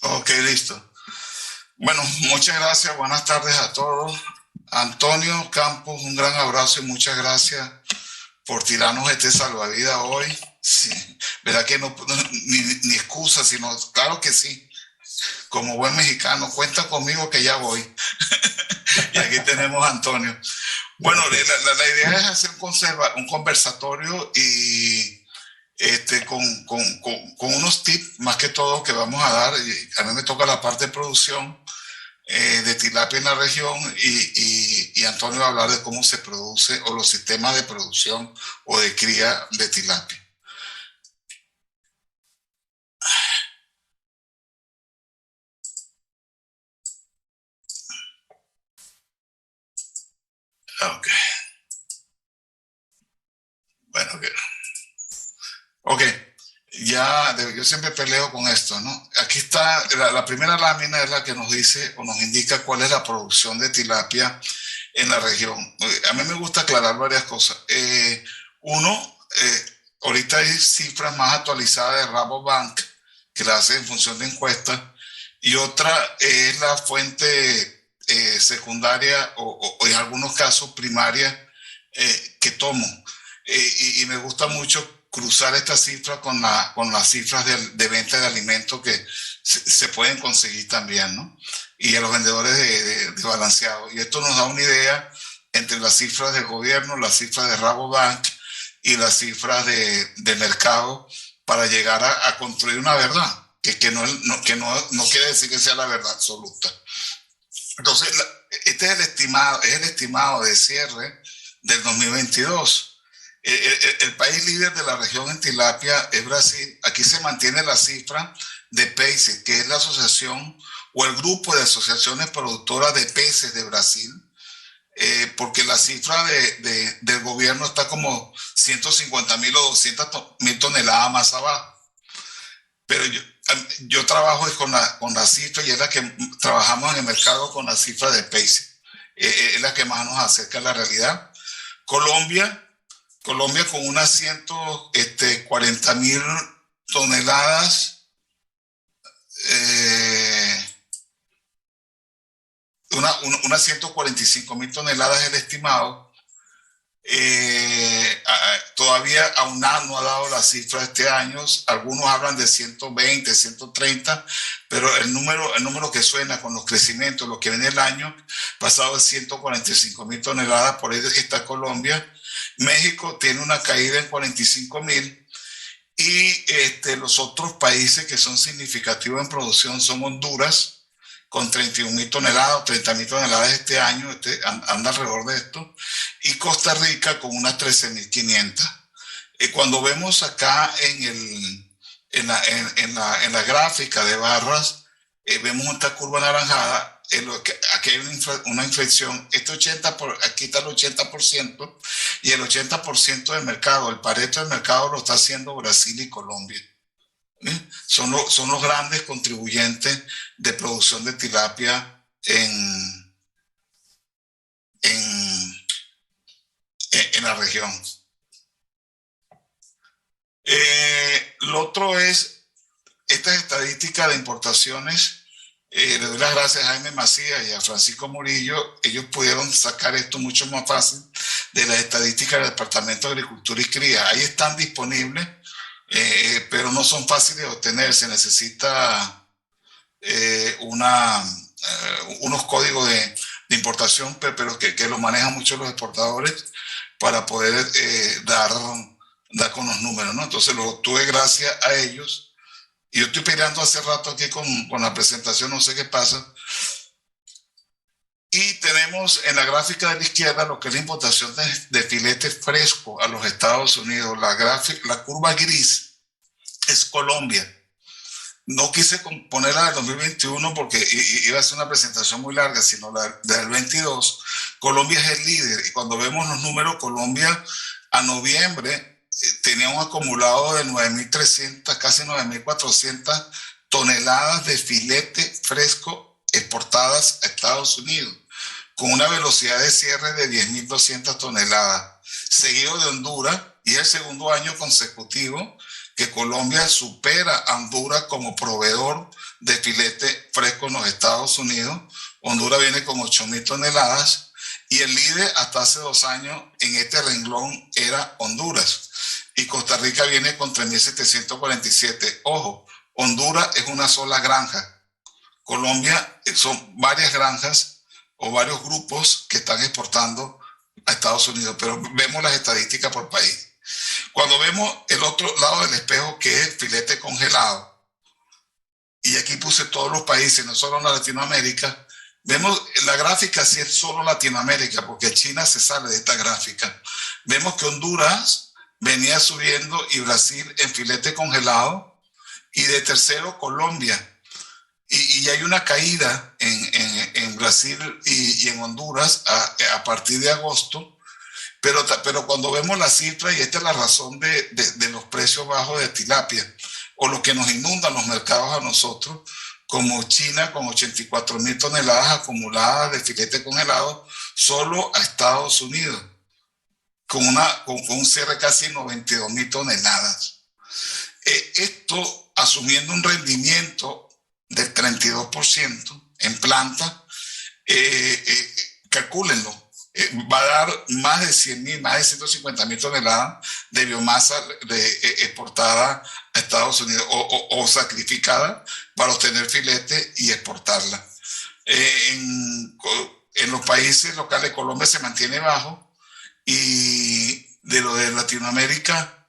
Ok, listo. Bueno, muchas gracias. Buenas tardes a todos. Antonio Campos, un gran abrazo y muchas gracias por tirarnos este salvavidas hoy. Sí, verdad que ni excusa, sino claro que sí. Como buen mexicano, cuenta conmigo que ya voy. Y aquí tenemos a Antonio. Bueno, Gracias. la idea es hacer un conversatorio y con unos tips más que todo que vamos a dar. Y a mí me toca la parte de producción de tilapia en la región y Antonio va a hablar de cómo se produce o los sistemas de producción o de cría de tilapia. Ok, bueno, ok. Yo siempre peleo con esto, ¿no? Aquí está, la primera lámina es la que nos dice o nos indica cuál es la producción de tilapia en la región. A mí me gusta aclarar varias cosas. Uno, ahorita hay cifras más actualizadas de Rabobank que la hace en función de encuestas y otra es la fuente secundaria o en algunos casos primaria que tomo. Y me gusta mucho cruzar esta cifra con las cifras de venta de alimentos que se pueden conseguir también, ¿no? Y a los vendedores de balanceado. Y esto nos da una idea entre las cifras del gobierno, las cifras de Rabobank y las cifras de mercado para llegar a construir una verdad, que no quiere decir que sea la verdad absoluta. Entonces, este es el estimado de cierre del 2022. El país líder de la región en tilapia es Brasil. Aquí se mantiene la cifra de peces, que es la asociación o el grupo de asociaciones productoras de peces de Brasil, porque la cifra del gobierno está como 150.000 o 200.000 toneladas más abajo. Pero yo trabajo con la cifra y es la que trabajamos en el mercado con la cifra de peces. Es la que más nos acerca a la realidad. Colombia, Colombia con unas 140.000 toneladas, eh, unas 145.000 toneladas es el estimado. Todavía AUNAD no ha dado la cifra de este año. Algunos hablan de 120, 130, pero el número que suena con los crecimientos, lo que viene el año pasado es 145.000 toneladas, por ahí está Colombia. México tiene una caída en 45.000 y los otros países que son significativos en producción son Honduras con 31.000 toneladas o 30.000 toneladas este año, anda alrededor de esto, y Costa Rica con unas 13.500. Cuando vemos acá en la gráfica de barras, vemos esta curva anaranjada, aquí hay una inflexión, aquí está el 80% y el 80% del mercado, el pareto del mercado lo está haciendo Brasil y Colombia. Son los grandes contribuyentes de producción de tilapia en, en la región. Lo otro es estas estadísticas de importaciones. Le doy las gracias a Jaime Macías y a Francisco Murillo. Ellos pudieron sacar esto mucho más fácil de las estadísticas del Departamento de Agricultura y Cría. Ahí están disponibles, pero no son fáciles de obtener. Se necesita unos códigos de importación, pero que lo manejan mucho los exportadores para poder dar con los números, ¿no? Entonces lo tuve gracias a ellos. Y yo estoy peleando hace rato aquí con la presentación, no sé qué pasa. Y tenemos en la gráfica de la izquierda lo que es la importación de filete fresco a los Estados Unidos. La curva gris es Colombia. No quise poner la del 2021 porque iba a ser una presentación muy larga, sino la del 22. Colombia es el líder y cuando vemos los números, Colombia a noviembre tenía un acumulado de 9.300, casi 9.400 toneladas de filete fresco exportadas a Estados Unidos, con una velocidad de cierre de 10.200 toneladas, seguido de Honduras, y es el segundo año consecutivo que Colombia supera a Honduras como proveedor de filete fresco en los Estados Unidos. Honduras viene con 8.000 toneladas y el líder hasta hace 2 años en este renglón era Honduras. Y Costa Rica viene con 3.747. Ojo, Honduras es una sola granja. Colombia son varias granjas o varios grupos que están exportando a Estados Unidos, pero vemos las estadísticas por país. Cuando vemos el otro lado del espejo, que es el filete congelado, y aquí puse todos los países, no solo en Latinoamérica, vemos la gráfica si es solo Latinoamérica, porque China se sale de esta gráfica. Vemos que Honduras venía subiendo y Brasil en filete congelado, y de tercero Colombia. Y hay una caída en Brasil y en Honduras a partir de agosto, pero cuando vemos la cifra, y esta es la razón de los precios bajos de tilapia, o lo que nos inundan los mercados a nosotros, como China con 84.000 toneladas acumuladas de filete congelado solo a Estados Unidos, con un cierre casi 92.000 toneladas. Esto asumiendo un rendimiento del 32% en planta, calcúlenlo, va a dar más de 100.000, más de 150.000 toneladas de biomasa exportada a Estados Unidos o sacrificada para obtener filete y exportarla. En los países locales, Colombia se mantiene bajo, y de lo de Latinoamérica,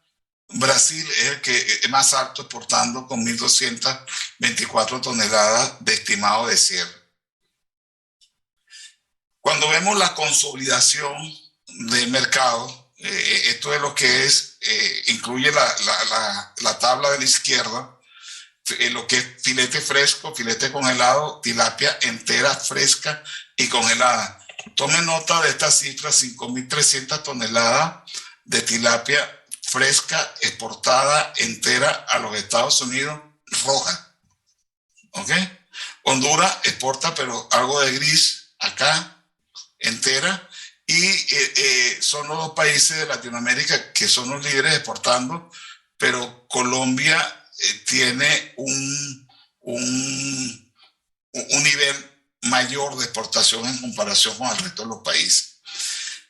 Brasil es el que es más alto, exportando con 1.224 toneladas de estimado de cierre. Cuando vemos la consolidación del mercado, esto es lo que es, incluye la tabla de la izquierda, lo que es filete fresco, filete congelado, tilapia entera, fresca y congelada. Tomen nota de esta cifra: 5.300 toneladas de tilapia fresca exportada entera a los Estados Unidos, roja. ¿Ok? Honduras exporta, pero algo de gris acá, entera. Y son los 2 países de Latinoamérica que son los líderes exportando, pero Colombia tiene un nivel mayor de exportación en comparación con el resto de los países.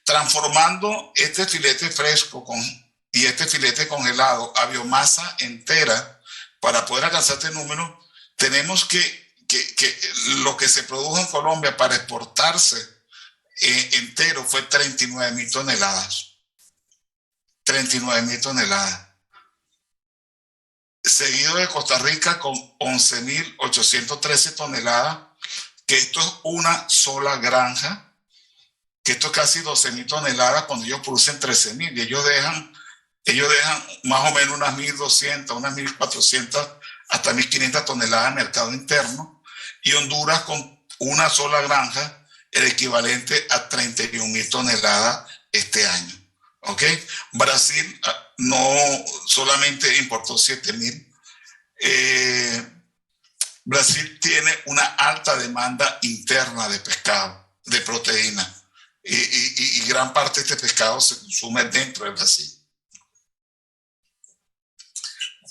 Transformando este filete fresco y este filete congelado a biomasa entera, para poder alcanzar este número, tenemos que lo que se produjo en Colombia para exportarse entero fue 39.000 toneladas. 39.000 toneladas. Seguido de Costa Rica con 11.813 toneladas, que esto es una sola granja, que esto es casi 12.000 toneladas cuando ellos producen 13.000, y ellos dejan más o menos unas 1.200, unas 1.400 hasta 1.500 toneladas de mercado interno, y Honduras con una sola granja, el equivalente a 31.000 toneladas este año. ¿Ok? Brasil no solamente importó 7.000. Brasil tiene una alta demanda interna de pescado, de proteína, y gran parte de este pescado se consume dentro de Brasil.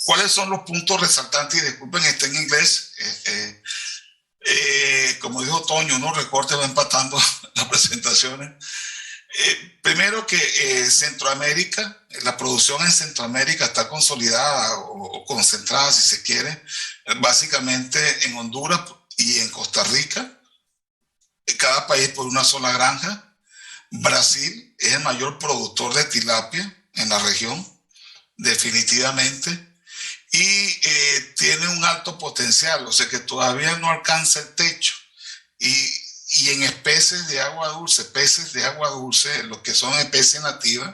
¿Cuáles son los puntos resaltantes? Y disculpen, está en inglés. Como dijo Toño, unos recortes va empatando las presentaciones. Primero que Centroamérica, la producción en Centroamérica está consolidada o concentrada, si se quiere, básicamente en Honduras y en Costa Rica, cada país por una sola granja. Brasil es el mayor productor de tilapia en la región, definitivamente, y tiene un alto potencial, o sea que todavía no alcanza el techo. Y en especies de agua dulce, peces de agua dulce, lo que son especies nativas,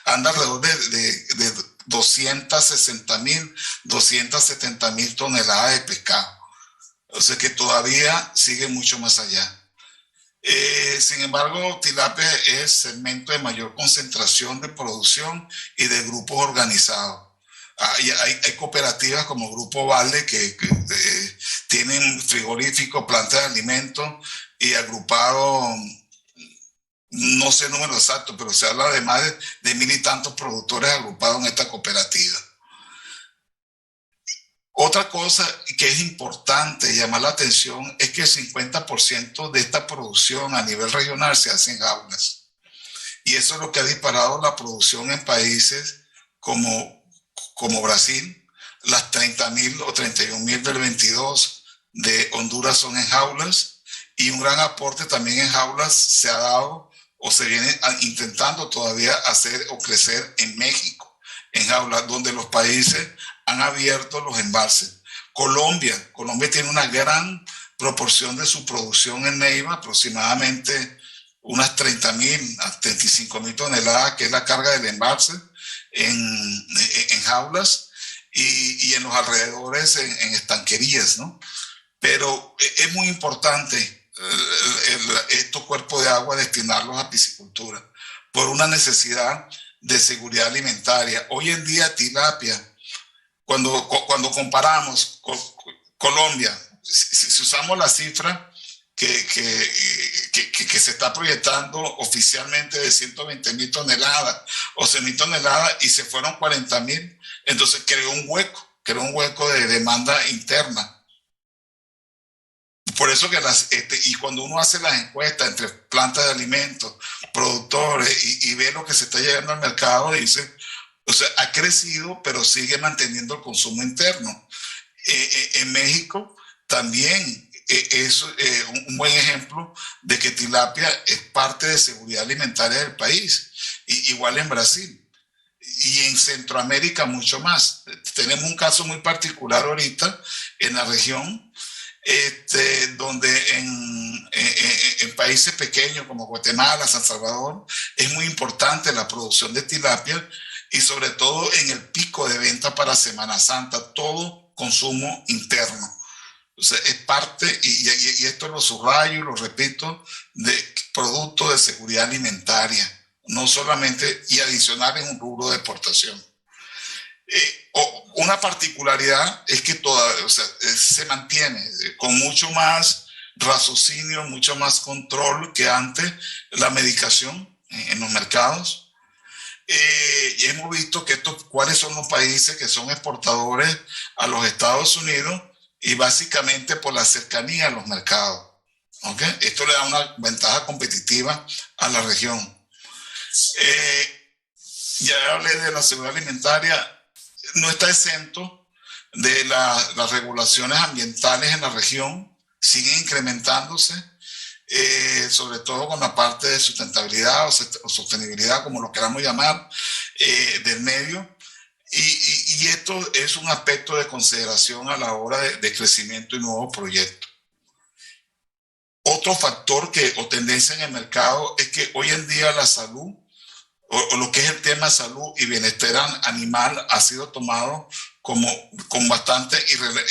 anda alrededor de 260.000, 270.000 toneladas de pescado. O sea que todavía sigue mucho más allá. Sin embargo, tilapia es el segmento de mayor concentración de producción y de grupos organizados. Hay cooperativas como Grupo Valde que tienen frigoríficos, plantas de alimentos, y agrupado, no sé el número exacto, pero se habla de más de 1.000 y tantos productores agrupados en esta cooperativa. Otra cosa que es importante llamar la atención es que el 50% de esta producción a nivel regional se hace en jaulas. Y eso es lo que ha disparado la producción en países como Brasil. Las 30.000 o 31.000 del 22 de Honduras son en jaulas, y un gran aporte también en jaulas se ha dado o se viene intentando todavía hacer o crecer en México, en jaulas, donde los países han abierto los embalses. Colombia tiene una gran proporción de su producción en Neiva, aproximadamente unas 30.000 a 35.000 toneladas, que es la carga del embalse en jaulas y en los alrededores en estanquerías, ¿no? Pero es muy importante estos cuerpos de agua destinarlos a piscicultura por una necesidad de seguridad alimentaria. Hoy en día tilapia, cuando comparamos con Colombia, si usamos la cifra que se está proyectando oficialmente de 120.000 toneladas o 100.000 toneladas y se fueron 40.000, entonces creó un hueco de demanda interna. Por eso que y cuando uno hace las encuestas entre plantas de alimentos, productores y ve lo que se está llegando al mercado, dice, o sea, ha crecido, pero sigue manteniendo el consumo interno. En México también es un buen ejemplo de que tilapia es parte de seguridad alimentaria del país. Igual en Brasil. Y en Centroamérica mucho más. Tenemos un caso muy particular ahorita en la región, donde en países pequeños como Guatemala, San Salvador, es muy importante la producción de tilapia, y sobre todo en el pico de venta para Semana Santa, todo consumo interno. O sea, es parte, y esto lo subrayo y lo repito, de producto de seguridad alimentaria, no solamente, y adicional en un rubro de exportación. Una particularidad es que se mantiene con mucho más raciocinio, mucho más control que antes la medicación en los mercados. Y hemos visto que cuáles son los países que son exportadores a los Estados Unidos, y básicamente por la cercanía a los mercados. ¿Okay? Esto le da una ventaja competitiva a la región. Ya hablé de la seguridad alimentaria. No está exento de las regulaciones ambientales en la región, siguen incrementándose, sobre todo con la parte de sustentabilidad o sostenibilidad, como lo queramos llamar, del medio. Y esto es un aspecto de consideración a la hora de crecimiento y nuevos proyectos. Otro factor o tendencia en el mercado es que hoy en día la salud, o lo que es el tema salud y bienestar animal, ha sido tomado con bastante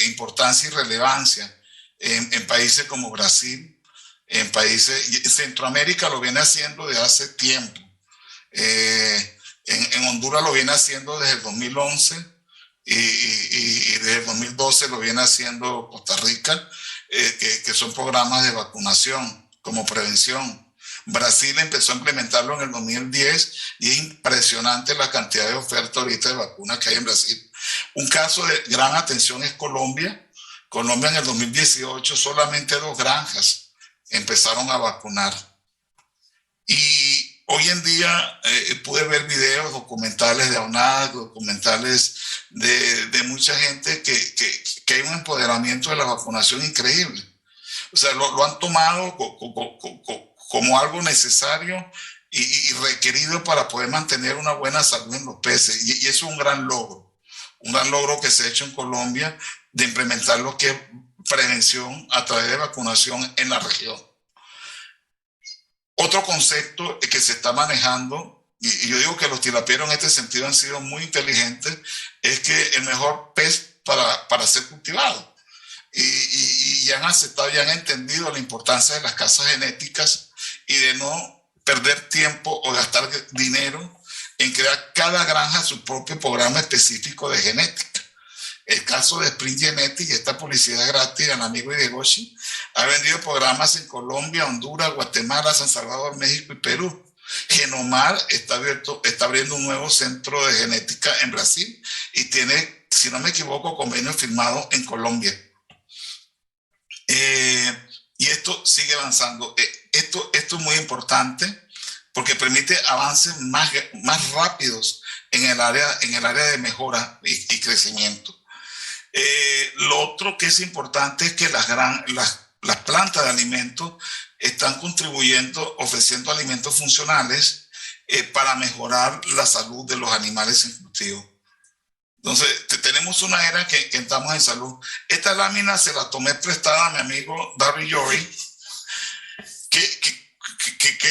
importancia y relevancia en países como Brasil, en Centroamérica lo viene haciendo desde hace tiempo. En Honduras lo viene haciendo desde el 2011 y desde el 2012 lo viene haciendo Costa Rica, que son programas de vacunación como prevención. Brasil empezó a implementarlo en el 2010 y es impresionante la cantidad de oferta ahorita de vacunas que hay en Brasil. Un caso de gran atención es Colombia. Colombia en el 2018 solamente 2 granjas empezaron a vacunar. Y hoy en día pude ver videos, documentales de AUNAC, documentales de mucha gente que hay un empoderamiento de la vacunación increíble. O sea, lo han tomado como algo necesario y requerido para poder mantener una buena salud en los peces. Y eso es un gran logro que se ha hecho en Colombia, de implementar lo que es prevención a través de vacunación en la región. Otro concepto que se está manejando, y yo digo que los tilapieros en este sentido han sido muy inteligentes, es que el mejor pez para ser cultivado. Y han aceptado y han entendido la importancia de las casas genéticas y de no perder tiempo o gastar dinero en crear cada granja su propio programa específico de genética. El caso de Sprint Genetics, esta publicidad gratis al amigo Hidegoshi, ha vendido programas en Colombia, Honduras, Guatemala, San Salvador, México y Perú. Genomar está abriendo un nuevo centro de genética en Brasil y tiene si no me equivoco, convenio firmado en Colombia. Y esto sigue avanzando. Esto es muy importante porque permite avances más rápidos en el área de mejora y crecimiento. Lo otro que es importante es que las plantas de alimentos están contribuyendo, ofreciendo alimentos funcionales para mejorar la salud de los animales en cultivo. Entonces, tenemos una era que estamos en salud. Esta lámina se la tomé prestada a mi amigo Darry Jory, que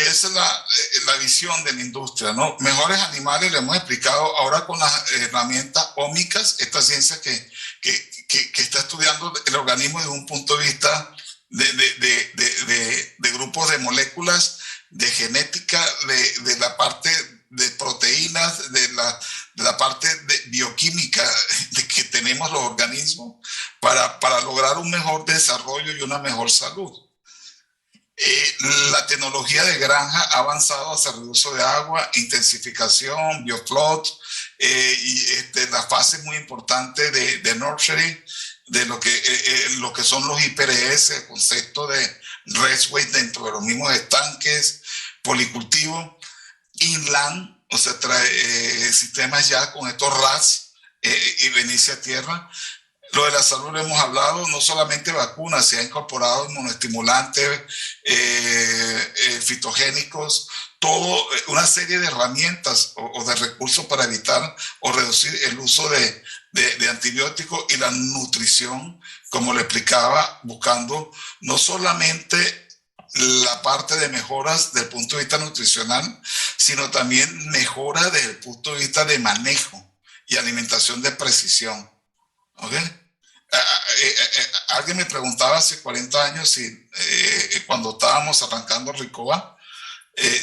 es la visión de la industria, ¿no? Mejores animales, le hemos explicado ahora con las herramientas ómicas, esta ciencia que está estudiando el organismo desde un punto de vista de grupos de moléculas, de genética, de la parte de proteínas, de la parte de bioquímica de que tenemos los organismos para lograr un mejor desarrollo y una mejor salud. La tecnología de granja ha avanzado hacia el uso de agua, intensificación, biofloat, y la fase muy importante de nurturing, de lo que son los IPRS, el concepto de restweight dentro de los mismos estanques, policultivo, inland, o sea, trae sistemas ya con estos RAS y venicia a tierra. Lo de la salud lo hemos hablado, no solamente vacunas, se ha incorporado inmunoestimulantes, fitogénicos, todo, una serie de herramientas o de recursos para evitar o reducir el uso de antibióticos y la nutrición, como le explicaba, buscando no solamente la parte de mejoras desde el punto de vista nutricional, sino también mejoras desde el punto de vista de manejo y alimentación de precisión. ¿Ok? Alguien me preguntaba hace 40 años cuando estábamos arrancando Ricoa,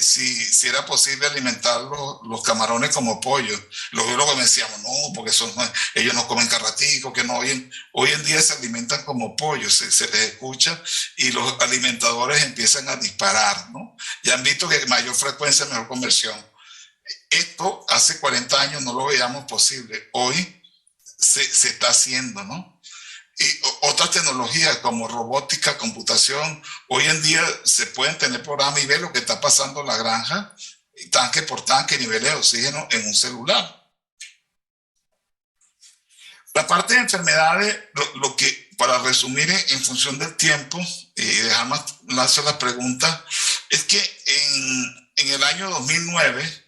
si era posible alimentar los camarones como pollo. Los biólogos me decíamos, no, porque ellos no comen carratico, que no. Hoy en día se alimentan como pollo, se les escucha y los alimentadores empiezan a disparar, ¿no? Ya han visto que mayor frecuencia, mejor conversión. Esto hace 40 años no lo veíamos posible. Hoy se está haciendo, ¿no? Y otras tecnologías como robótica, computación, hoy en día se pueden tener programas y ver lo que está pasando en la granja, tanque por tanque, niveles de oxígeno en un celular. La parte de enfermedades, lo que, para resumir en función del tiempo y dejar más lanzar las preguntas, es que en el año 2009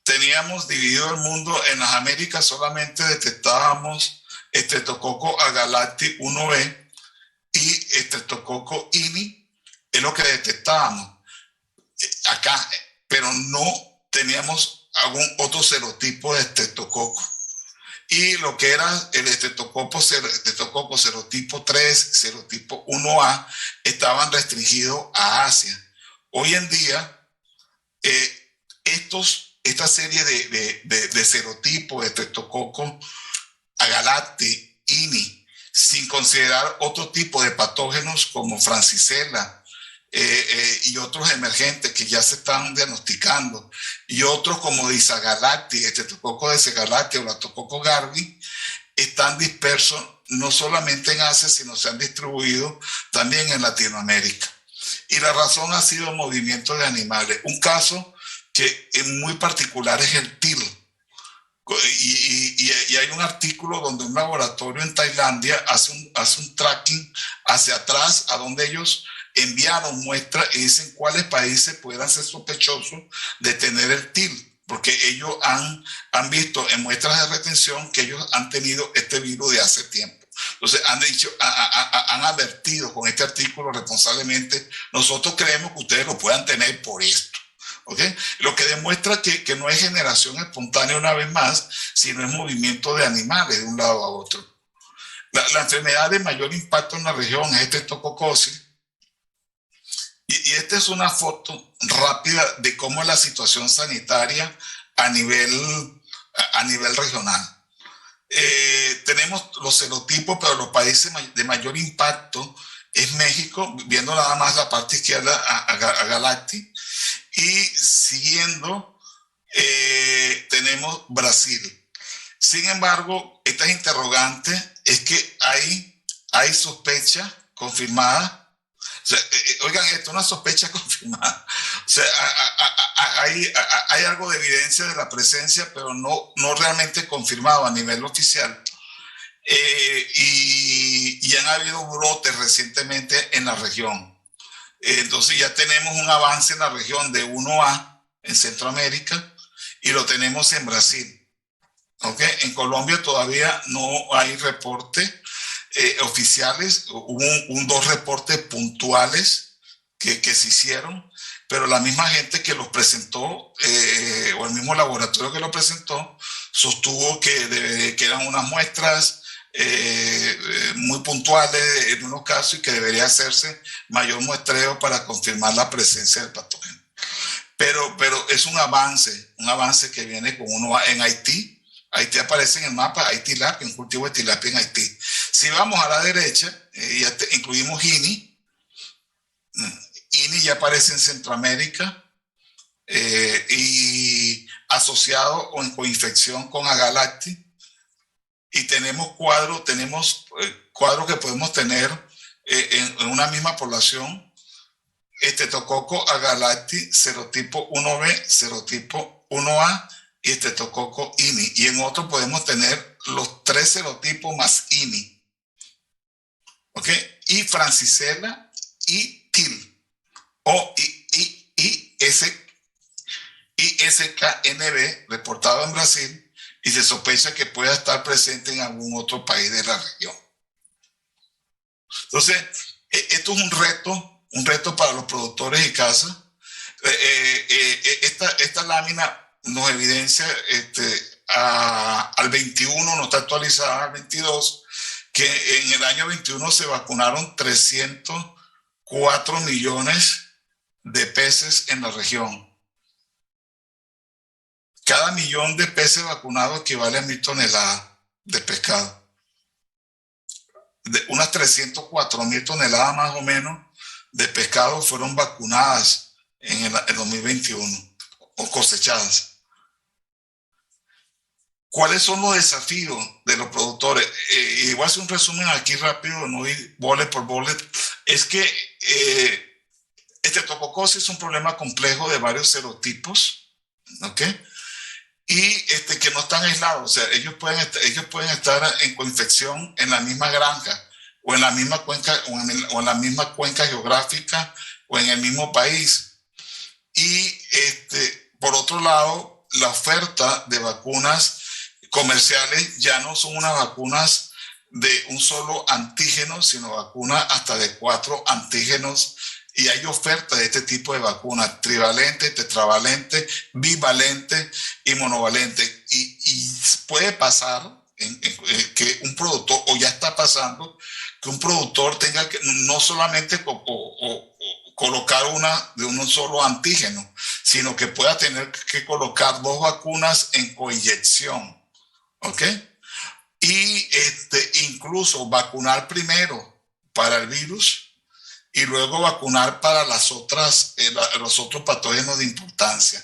teníamos dividido el mundo. En las Américas solamente detectábamos Streptococcus agalacti 1B y Streptococcus ini, es lo que detectábamos acá, pero no teníamos algún otro serotipo de Streptococcus. Y lo que era el Streptococcus serotipo 3, serotipo 1A, estaban restringidos a Asia. Hoy en día, esta serie de serotipos de Streptococcus agalacti, ini, sin considerar otro tipo de patógenos como Francisella y otros emergentes que ya se están diagnosticando, y otros como Disagalacti, Streptococcus disagalacti o Lactococcus garbi, están dispersos no solamente en Asia, sino se han distribuido también en Latinoamérica. Y la razón ha sido movimiento de animales. Un caso que es muy particular es el til. Y hay un artículo donde un laboratorio en Tailandia hace un tracking hacia atrás a donde ellos enviaron muestras y dicen cuáles países pudieran ser sospechosos de tener el til, porque ellos han visto en muestras de retención que ellos han tenido este virus de hace tiempo. Entonces han advertido con este artículo responsablemente, nosotros creemos que ustedes lo puedan tener por esto. ¿Okay? Lo que demuestra que no es generación espontánea una vez más, sino es movimiento de animales de un lado a otro. La enfermedad de mayor impacto en la región es Streptococcus. Y esta es una foto rápida de cómo es la situación sanitaria a nivel regional. Tenemos los serotipos, pero los países de mayor impacto es México, viendo nada más la parte izquierda a Galacti. Y siguiendo, tenemos Brasil. Sin embargo, estas interrogantes es que hay sospecha confirmada. O sea, oigan, esto es una sospecha confirmada. O sea, hay algo de evidencia de la presencia, pero no realmente confirmado a nivel oficial. Y han habido brotes recientemente en la región. Entonces ya tenemos un avance en la región de 1A en Centroamérica y lo tenemos en Brasil. ¿Okay? En Colombia todavía no hay reportes oficiales, hubo dos reportes puntuales que se hicieron, pero la misma gente que los presentó, o el mismo laboratorio que lo presentó, sostuvo que eran unas muestras muy puntuales en unos casos y que debería hacerse mayor muestreo para confirmar la presencia del patógeno. Pero es un avance que viene con uno en Haití. Haití aparece en el mapa, hay tilapia, un cultivo de tilapia en Haití. Si vamos a la derecha, incluimos Guinea. Guinea ya aparece en Centroamérica y asociado o en coinfección con Agalacti. Y tenemos cuadros que podemos tener en una misma población. Streptococcus agalacti, serotipo 1B, serotipo 1A y Streptococcus INI. Y en otro podemos tener los 3 serotipos más INI. ¿Ok? Y Francisella y TIL. O ISKNB, reportado en Brasil, y se sospecha que pueda estar presente en algún otro país de la región. Entonces, esto es un reto para los productores y casas. Esta lámina nos evidencia al 21, no está actualizada al 22, que en el año 21 se vacunaron 304 millones de peces en la región. Cada millón de peces vacunados equivale a 1,000 toneladas de pescado. De unas 304,000 toneladas más o menos de pescado fueron vacunadas en el 2021 o cosechadas. ¿Cuáles son los desafíos de los productores? Y voy a hacer un resumen aquí rápido, no ir bullet por bullet. Es que Streptococcus es un problema complejo de varios serotipos, ¿ok? Y que no están aislados, o sea, ellos pueden estar en coinfección en la misma granja o en la misma cuenca o en la misma cuenca geográfica o en el mismo país. Y por otro lado, la oferta de vacunas comerciales ya no son unas vacunas de un solo antígeno, sino vacunas hasta de 4 antígenos. Y hay oferta de este tipo de vacunas, trivalente, tetravalente, bivalente y monovalente. Y puede pasar que un productor, o ya está pasando, que un productor tenga que no solamente colocar una de un solo antígeno, sino que pueda tener que colocar 2 vacunas en coinyección. ¿Ok? Y incluso vacunar primero para el virus y luego vacunar para los otros patógenos de importancia.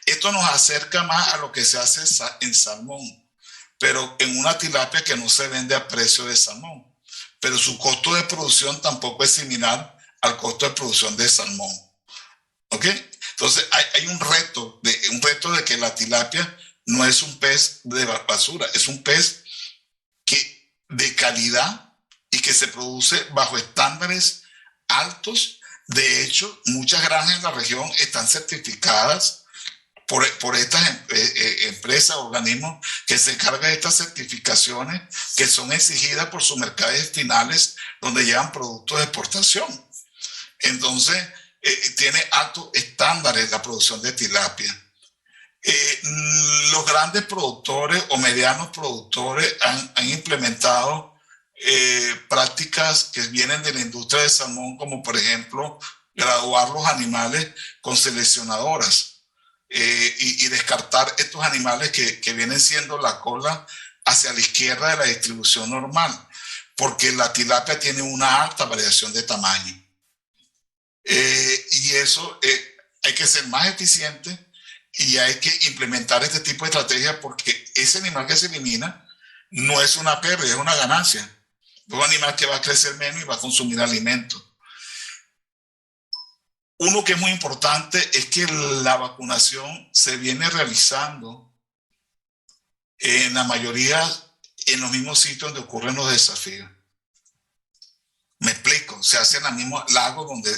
Esto nos acerca más a lo que se hace en salmón, pero en una tilapia que no se vende a precio de salmón. Pero su costo de producción tampoco es similar al costo de producción de salmón. ¿Ok? Entonces hay un reto de que la tilapia no es un pez de basura, es un pez de calidad y que se produce bajo estándares altos. De hecho, muchas granjas en la región están certificadas por estas empresas, organismos que se encargan de estas certificaciones que son exigidas por sus mercados finales donde llevan productos de exportación. Entonces, tiene altos estándares la producción de tilapia. Los grandes productores o medianos productores han implementado prácticas que vienen de la industria del salmón, como por ejemplo graduar los animales con seleccionadoras y descartar estos animales que vienen siendo la cola hacia la izquierda de la distribución normal, porque la tilapia tiene una alta variación de tamaño. Y eso hay que ser más eficiente y hay que implementar este tipo de estrategias porque ese animal que se elimina no es una pérdida, es una ganancia. Es un animal que va a crecer menos y va a consumir alimentos. Uno que es muy importante es que la vacunación se viene realizando en la mayoría en los mismos sitios donde ocurren los desafíos. Me explico, se hace en el mismo lago donde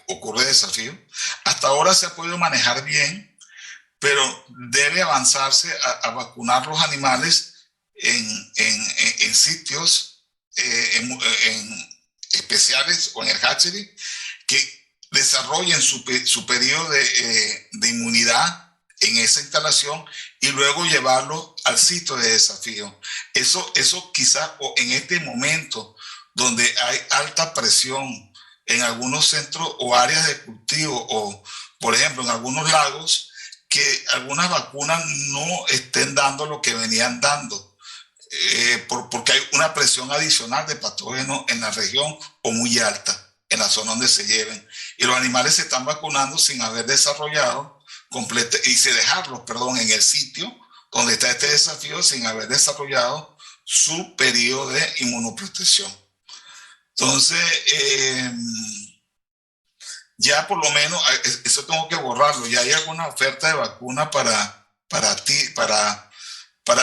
ocurre el desafío. Hasta ahora se ha podido manejar bien, pero debe avanzarse a vacunar los animales en sitios especiales o en el hatchery que desarrollen su periodo de inmunidad en esa instalación y luego llevarlo al sitio de desafío. Eso quizás en este momento donde hay alta presión en algunos centros o áreas de cultivo o, por ejemplo, en algunos lagos, que algunas vacunas no estén dando lo que venían dando, porque hay una presión adicional de patógenos en la región o muy alta en la zona donde se lleven. Y los animales se están vacunando sin haber desarrollado y se dejarlos, en el sitio donde está este desafío sin haber desarrollado su periodo de inmunoprotección. Entonces, ya por lo menos, eso tengo que borrarlo, ya hay alguna oferta de vacuna para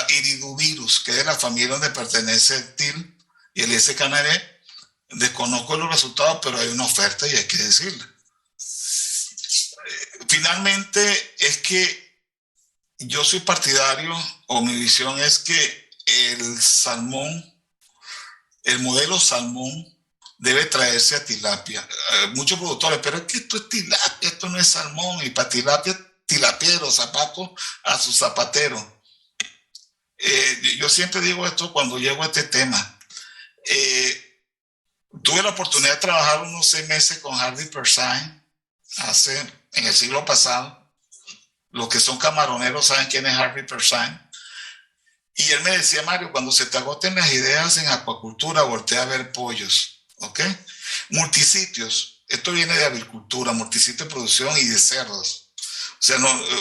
iridovirus, que es de la familia donde pertenece el TIL y el SKNB. Desconozco los resultados, pero hay una oferta y hay que decirla. Finalmente, es que yo soy partidario, o mi visión es que el salmón, el modelo salmón, debe traerse a tilapia. Muchos productores, pero es que esto es tilapia, esto no es salmón, y para tilapia, tilapiero, zapato a su zapatero. Yo siempre digo esto cuando llego a este tema. Tuve la oportunidad de trabajar unos 6 meses con Harvey Persign en el siglo pasado. Los que son camaroneros saben quién es Harvey Persign. Y él me decía, Mario, cuando se te agoten las ideas en acuacultura, voltea a ver pollos, ¿ok? Multisitios, esto viene de avicultura, multisitio de producción y de cerdos.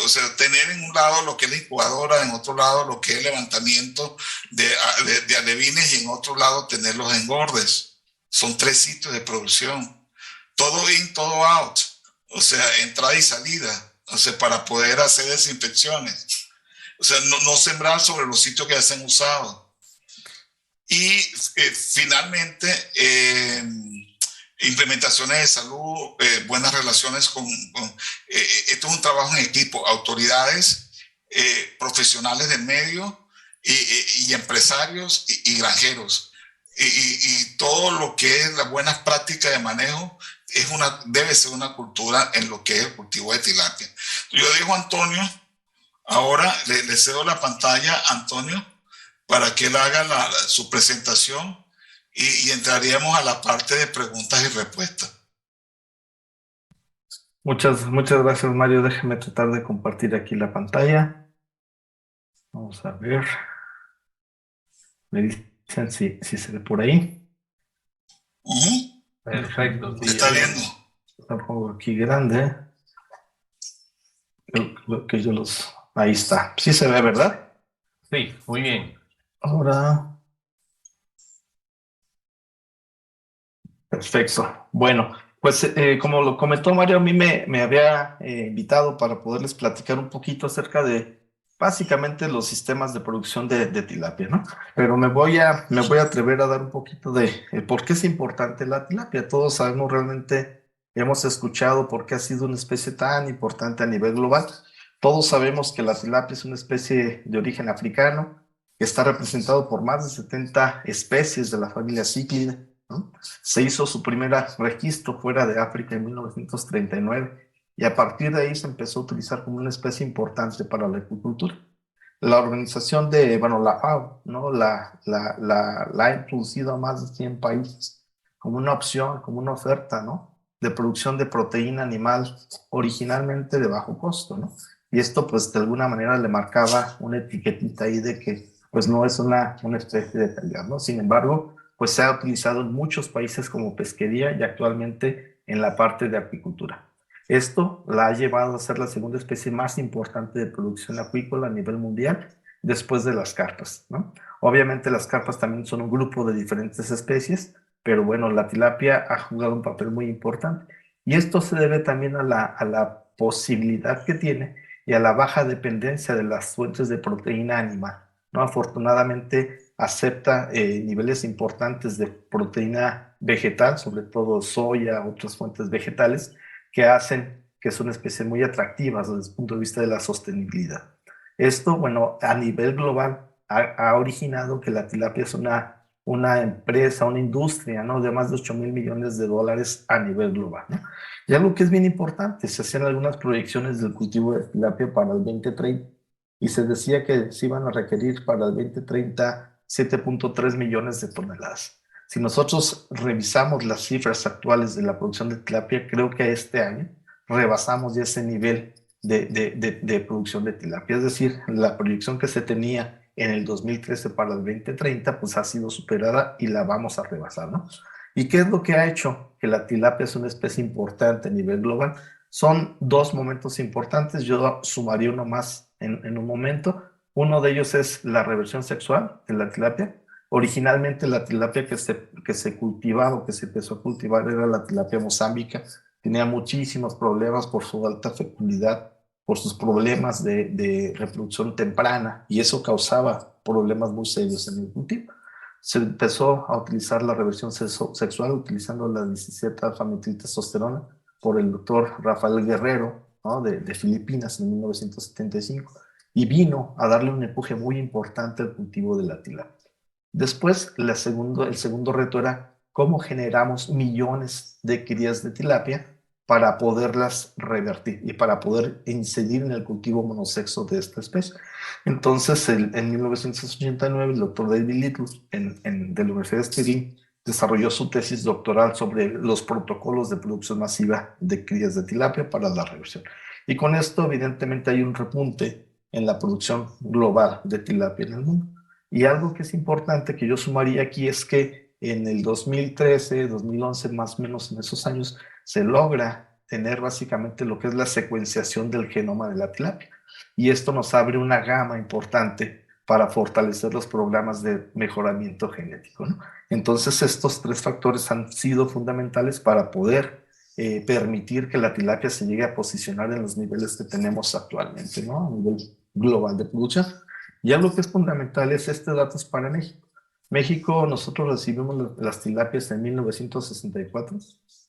O sea, tener en un lado lo que es la incubadora, en otro lado lo que es el levantamiento de alevines y en otro lado tener los engordes. Son 3 sitios de producción. Todo in, todo out. O sea, entrada y salida. O sea, para poder hacer desinfecciones. O sea, no sembrar sobre los sitios que ya se han usado. Y finalmente, implementaciones de salud, buenas relaciones esto es un trabajo en equipo, autoridades, profesionales del medio y empresarios y granjeros. Y todo lo que es las buenas prácticas de manejo debe ser una cultura en lo que es el cultivo de tilapia. Yo digo a Antonio, ahora le cedo la pantalla a Antonio para que él haga su presentación y entraríamos a la parte de preguntas y respuestas. Muchas gracias, Mario. Déjeme tratar de compartir aquí la pantalla. Vamos a ver. Me dicen si se ve por ahí. Perfecto. ¿Se está viendo? Lo pongo aquí grande. Ahí está. Sí se ve, ¿verdad? Sí, muy bien. Ahora. Perfecto. Bueno, pues como lo comentó Mario, a mí me había invitado para poderles platicar un poquito acerca de básicamente los sistemas de producción de tilapia, ¿no? Pero me voy a atrever a dar un poquito de por qué es importante la tilapia. Todos sabemos realmente, hemos escuchado por qué ha sido una especie tan importante a nivel global. Todos sabemos que la tilapia es una especie de origen africano, que está representado por más de 70 especies de la familia Cichlide, ¿no? Se hizo su primer registro fuera de África en 1939 y a partir de ahí se empezó a utilizar como una especie importante para la acuicultura. La organización la FAO, ¿no? la ha introducido a más de 100 países como una opción, como una oferta, ¿no? De producción de proteína animal originalmente de bajo costo, ¿no? Y esto pues de alguna manera le marcaba una etiquetita ahí de que pues no es una especie de calidad, ¿no? Sin embargo, pues se ha utilizado en muchos países como pesquería y actualmente en la parte de apicultura. Esto la ha llevado a ser la segunda especie más importante de producción acuícola a nivel mundial, después de las carpas, ¿no? Obviamente las carpas también son un grupo de diferentes especies, pero bueno, la tilapia ha jugado un papel muy importante. Y esto se debe también a la posibilidad que tiene y a la baja dependencia de las fuentes de proteína animal, ¿no? Afortunadamente acepta niveles importantes de proteína vegetal, sobre todo soya, otras fuentes vegetales, que hacen que son especies muy atractivas desde el punto de vista de la sostenibilidad. Esto, bueno, a nivel global ha originado que la tilapia es una empresa, una industria, ¿no? De más de 8.000 millones de dólares a nivel global, ¿no? Y algo que es bien importante, se hacían algunas proyecciones del cultivo de tilapia para el 2030 y se decía que se iban a requerir para el 2030 7.3 millones de toneladas. Si nosotros revisamos las cifras actuales de la producción de tilapia, creo que este año rebasamos ya ese nivel de producción de tilapia. Es decir, la proyección que se tenía en el 2013 para el 2030, pues ha sido superada y la vamos a rebasar, ¿no? ¿Y qué es lo que ha hecho que la tilapia es una especie importante a nivel global? Son dos momentos importantes, yo sumaría uno más en un momento. Uno de ellos es la reversión sexual de la tilapia. Originalmente la tilapia que se cultivaba o que se empezó a cultivar era la tilapia mozambica. Tenía muchísimos problemas por su alta fecundidad, por sus problemas de reproducción temprana, y eso causaba problemas muy serios en el cultivo. Se empezó a utilizar la reversión sexual utilizando la 17-alfa-metiltestosterona por el doctor Rafael Guerrero, ¿no? de Filipinas en 1975, y vino a darle un empuje muy importante al cultivo de la tilapia. Después, el segundo reto era cómo generamos millones de crías de tilapia para poderlas revertir y para poder incidir en el cultivo monosexo de esta especie. Entonces, en 1989, el doctor David Little, de la Universidad de Stirling, desarrolló su tesis doctoral sobre los protocolos de producción masiva de crías de tilapia para la reversión. Y con esto, evidentemente, hay un repunte en la producción global de tilapia en el mundo. Y algo que es importante que yo sumaría aquí es que en el 2013, 2011, más o menos en esos años, se logra tener básicamente lo que es la secuenciación del genoma de la tilapia. Y esto nos abre una gama importante para fortalecer los programas de mejoramiento genético, ¿no? Entonces, estos tres factores han sido fundamentales para poder permitir que la tilapia se llegue a posicionar en los niveles que tenemos actualmente, ¿no? A nivel global de producción. Y algo que es fundamental es este dato es para México. México, nosotros recibimos las tilapias en 1964.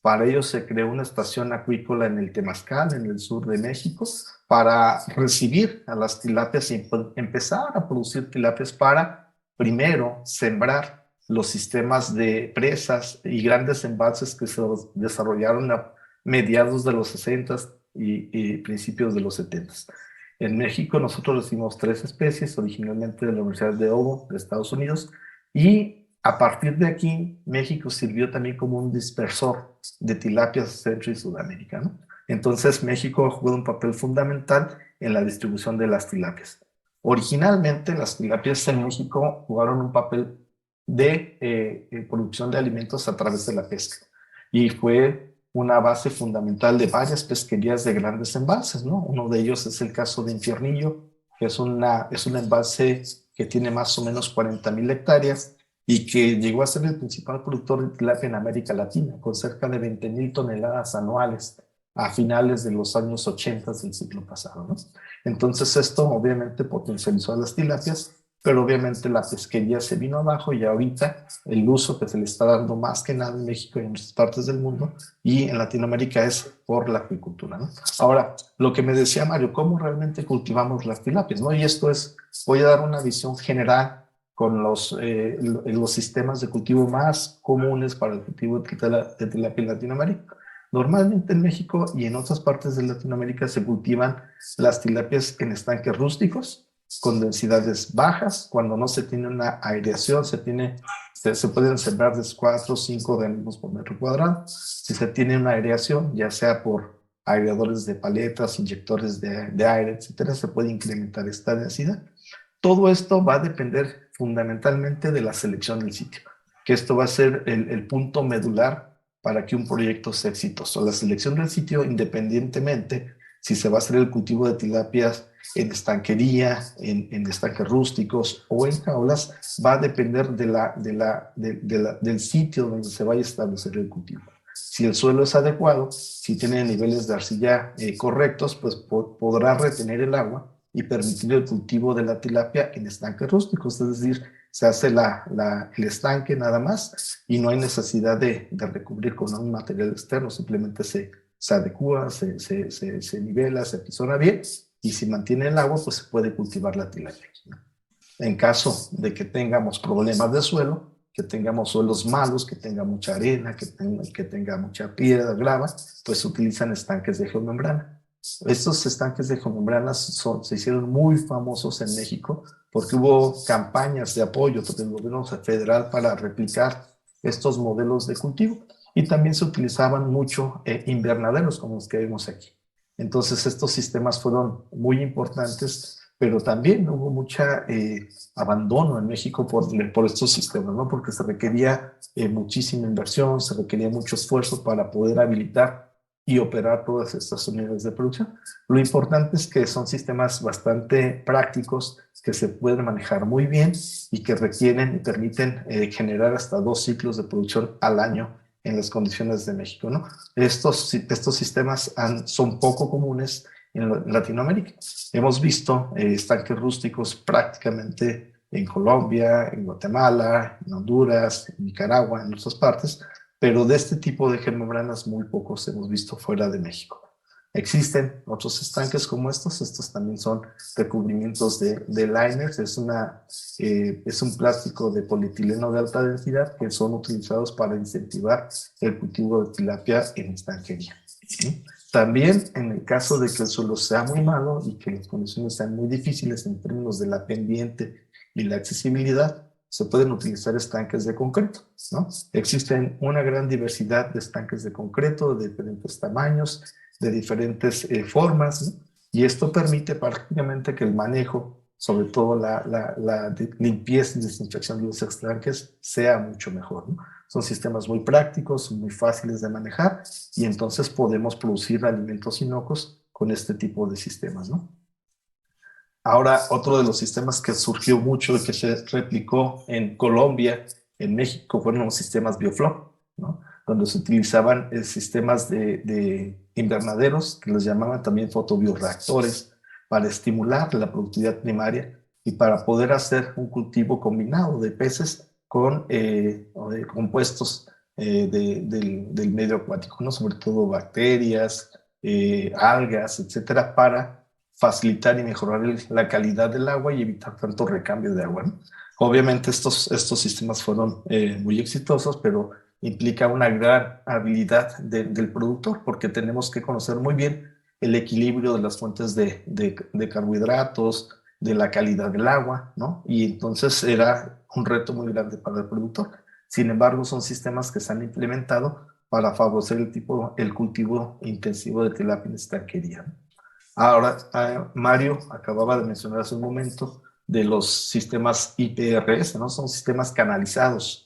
Para ello se creó una estación acuícola en el Temazcal, en el sur de México, para recibir a las tilapias y empezar a producir tilapias para, primero, sembrar los sistemas de presas y grandes embalses que se desarrollaron a mediados de los 60 y principios de los 70. En México nosotros recibimos tres especies, originalmente de la Universidad de Obo, de Estados Unidos, y a partir de aquí México sirvió también como un dispersor de tilapias Centro y Sudamérica, ¿no? Entonces México ha jugado un papel fundamental en la distribución de las tilapias. Originalmente las tilapias en México jugaron un papel de producción de alimentos a través de la pesca, y fue una base fundamental de varias pesquerías de grandes embalses, ¿no? Uno de ellos es el caso de Infiernillo, que es un embalse que tiene más o menos 40.000 hectáreas y que llegó a ser el principal productor de tilapia en América Latina, con cerca de 20.000 toneladas anuales a finales de los años 80 del siglo pasado, ¿no? Entonces esto obviamente potencializó a las tilapias, pero obviamente la pesquería se vino abajo y ahorita el uso que se le está dando más que nada en México y en otras partes del mundo y en Latinoamérica es por la acuicultura, ¿no? Ahora, lo que me decía Mario, ¿cómo realmente cultivamos las tilapias, ¿no? Y esto es, voy a dar una visión general con los sistemas de cultivo más comunes para el cultivo de tilapia en Latinoamérica. Normalmente en México y en otras partes de Latinoamérica se cultivan las tilapias en estanques rústicos, con densidades bajas. Cuando no se tiene una aireación, se pueden sembrar de 4 o 5 organismos por metro cuadrado. Si se tiene una aireación, ya sea por aireadores de paletas, inyectores de aire, etcétera, se puede incrementar esta densidad. Todo esto va a depender fundamentalmente de la selección del sitio, que esto va a ser el punto medular para que un proyecto sea exitoso. La selección del sitio, independientemente si se va a hacer el cultivo de tilapias en estanquería, en estanques rústicos o en jaulas, va a depender del sitio donde se vaya a establecer el cultivo. Si el suelo es adecuado, si tiene niveles de arcilla correctos, pues podrá retener el agua y permitir el cultivo de la tilapia en estanques rústicos, es decir, se hace el estanque nada más y no hay necesidad de recubrir con un material externo, simplemente se adecua, se nivela, se apisona bien y si mantiene el agua, pues se puede cultivar la tilapia, ¿no? En caso de que tengamos problemas de suelo, que tengamos suelos malos, que tenga mucha arena, que tenga mucha piedra, grava, pues se utilizan estanques de geomembrana. Estos estanques de geomembrana se hicieron muy famosos en México porque hubo campañas de apoyo del gobierno federal para replicar estos modelos de cultivo y también se utilizaban mucho invernaderos como los que vemos aquí. Entonces estos sistemas fueron muy importantes, pero también hubo mucha abandono en México por estos sistemas, ¿no? Porque se requería muchísima inversión, se requería mucho esfuerzo para poder habilitar y operar todas estas unidades de producción. Lo importante es que son sistemas bastante prácticos, que se pueden manejar muy bien y que requieren y permiten generar hasta 2 ciclos de producción al año en las condiciones de México, ¿no? Estos sistemas son poco comunes en Latinoamérica. Hemos visto estanques rústicos prácticamente en Colombia, en Guatemala, en Honduras, en Nicaragua, en otras partes, pero de este tipo de geomembranas muy pocos hemos visto fuera de México. Existen otros estanques como estos también son recubrimientos de liners, es un plástico de polietileno de alta densidad que son utilizados para incentivar el cultivo de tilapia en estanquería. ¿Sí? También en el caso de que el suelo sea muy malo y que las condiciones sean muy difíciles en términos de la pendiente y la accesibilidad, se pueden utilizar estanques de concreto, ¿no? Existen una gran diversidad de estanques de concreto de diferentes tamaños, de diferentes formas, ¿no? Y esto permite prácticamente que el manejo, sobre todo la limpieza y desinfección de los estanques, sea mucho mejor, ¿no? Son sistemas muy prácticos, muy fáciles de manejar y entonces podemos producir alimentos inocuos con este tipo de sistemas, ¿no? Ahora, otro de los sistemas que surgió mucho y que se replicó en Colombia, en México, fueron los sistemas Biofloc, ¿no? Donde se utilizaban sistemas de invernaderos, que los llamaban también fotobioreactores, para estimular la productividad primaria y para poder hacer un cultivo combinado de peces con de compuestos del medio acuático, ¿no? Sobre todo bacterias, algas, etcétera, para facilitar y mejorar la calidad del agua y evitar tanto recambio de agua, ¿no? Obviamente estos sistemas fueron muy exitosos, pero implica una gran habilidad del productor porque tenemos que conocer muy bien el equilibrio de las fuentes de carbohidratos, de la calidad del agua, ¿no? Y entonces era un reto muy grande para el productor. Sin embargo, son sistemas que se han implementado para favorecer el cultivo intensivo de tilapia en estanquería, ¿no? Ahora, Mario acababa de mencionar hace un momento de los sistemas IPRS, ¿no? Son sistemas canalizados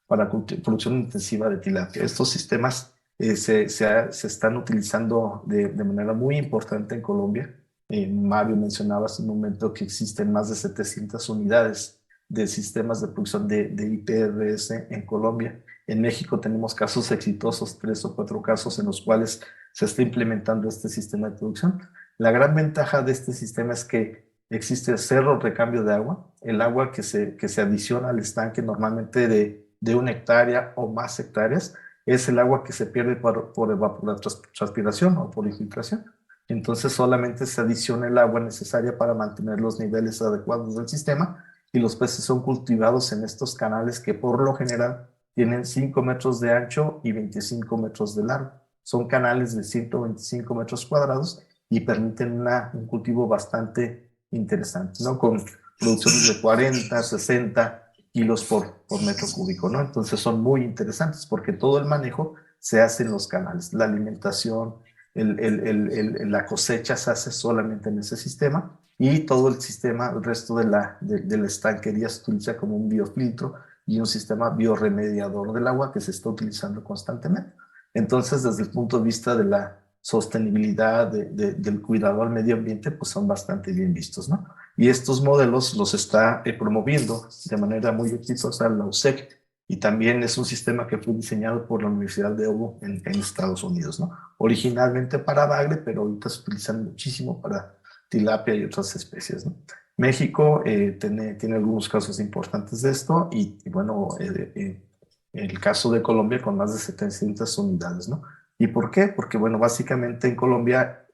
para producción intensiva de tilapia. Estos sistemas se están utilizando de manera muy importante en Colombia. Mario mencionaba hace un momento que existen más de 700 unidades de sistemas de producción de IPRS en Colombia. En México tenemos casos exitosos, 3 o 4 casos en los cuales se está implementando este sistema de producción. La gran ventaja de este sistema es que existe cero recambio de agua. El agua que se adiciona al estanque normalmente de 1 hectárea o más hectáreas es el agua que se pierde por evapotranspiración o por infiltración. Entonces solamente se adiciona el agua necesaria para mantener los niveles adecuados del sistema y los peces son cultivados en estos canales que por lo general tienen 5 metros de ancho y 25 metros de largo. Son canales de 125 metros cuadrados y permiten un cultivo bastante interesante, ¿no? Con producciones de 40, 60 kilos por metro cúbico, ¿no? Entonces son muy interesantes porque todo el manejo se hace en los canales. La alimentación, la cosecha se hace solamente en ese sistema y todo el sistema, el resto de la estanquería se utiliza como un biofiltro y un sistema biorremediador del agua que se está utilizando constantemente. Entonces, desde el punto de vista de la sostenibilidad, del cuidado al medio ambiente, pues son bastante bien vistos, ¿no? Y estos modelos los está promoviendo de manera muy exitosa la USEC, y también es un sistema que fue diseñado por la Universidad de Obo en Estados Unidos, ¿no? Originalmente para bagre, pero ahorita se utilizan muchísimo para tilapia y otras especies, ¿no? México tiene algunos casos importantes de esto y bueno, el caso de Colombia con más de 700 unidades, ¿no? ¿Y por qué? Porque bueno, básicamente en Colombia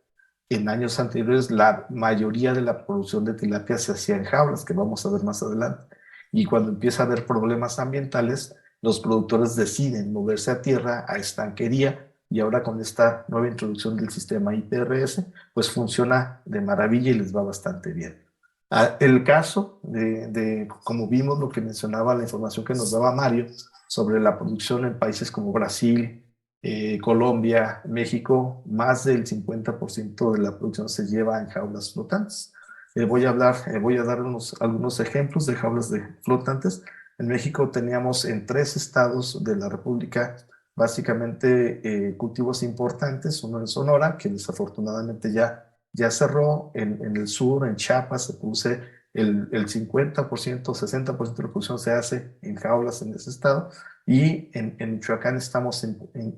en años anteriores la mayoría de la producción de tilapia se hacía en jaulas, que vamos a ver más adelante. Y cuando empieza a haber problemas ambientales, los productores deciden moverse a tierra, a estanquería, y ahora con esta nueva introducción del sistema IPRS, pues funciona de maravilla y les va bastante bien. El caso como vimos lo que mencionaba, la información que nos daba Mario sobre la producción en países como Brasil, Colombia, México, más del 50% de la producción se lleva en jaulas flotantes. Voy a dar algunos ejemplos de jaulas de flotantes. En México teníamos en 3 estados de la República básicamente cultivos importantes, uno en Sonora, que desafortunadamente ya cerró, en el sur, en Chiapas, se produce el 50%, 60% de la producción se hace en jaulas en ese estado, y en Michoacán estamos